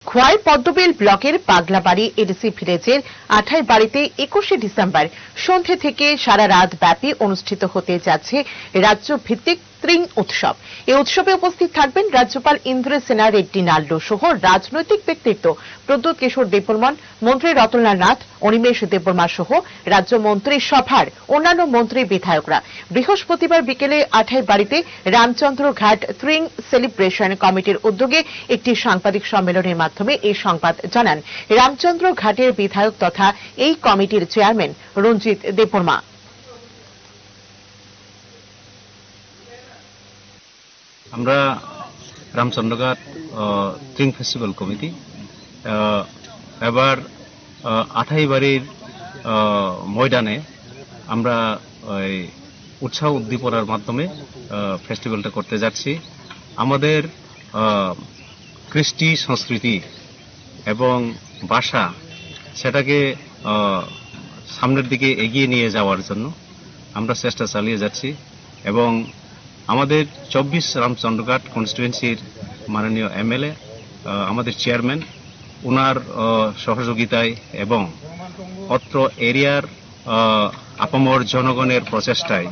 খোয়াই পদ্মবিল ব্লকের পাগলাবাড়ি এডিসি ভিলেজের আঠাই বাড়িতে 21শে ডিসেম্বর সন্ধে থেকে সারা রাত ব্যাপী অনুষ্ঠিত হতে যাচ্ছে রাজ্য ভিত্তিক ত্রিং উৎসব। এই উৎসবে উপস্থিত থাকবেন রাজ্যপাল ইন্দ্রসেনা রেড্ডি নাল্ডু সহ রাজনৈতিক ব্যক্তিত্ব প্রদ্যোৎ কিশোর দেববর্মন, মন্ত্রী রতনলাল নাথ, অনিমেষ দেববর্মা সহ রাজ্য মন্ত্রী সভার অন্যান্য মন্ত্রী বিধায়করা। বৃহস্পতিবার বিকেলে আঠাই বাড়িতে রামচন্দ্র ঘাট ত্রিং সেলিব্রেশন কমিটির উদ্যোগে একটি সাংবাদিক সম্মেলনের মাধ্যমে এই সংবাদ জানান রামচন্দ্র ঘাটের বিধায়ক তথা এই কমিটির চেয়ারম্যান রঞ্জিত দেববর্মা। আমরা রামচন্দ্রঘাট ট্রিং ফেস্টিভ্যাল কমিটি এবার আঠাই বাড়ির ময়দানে আমরা উৎসাহ উদ্দীপনার মাধ্যমে ফেস্টিভ্যালটা করতে যাচ্ছি। আমাদের কৃষ্টি সংস্কৃতি এবং ভাষা সেটাকে সামনের দিকে এগিয়ে নিয়ে যাওয়ার জন্য আমরা চেষ্টা চালিয়ে যাচ্ছি এবং আমাদের 24 রামচন্দ্রঘাট কনস্টিটুয়েন্সির মাননীয় এমএলএ আমাদের চেয়ারম্যান ওনার সহযোগিতায় এবং অত্র এরিয়ার আপামর জনগণের প্রচেষ্টায়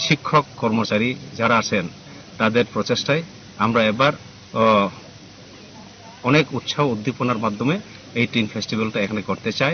শিক্ষক কর্মচারী যারা আছেন তাদের প্রচেষ্টায় আমরা এবার অনেক উৎসাহ উদ্দীপনার মাধ্যমে এই টিন ফেস্টিভ্যালটা এখানে করতে চাই।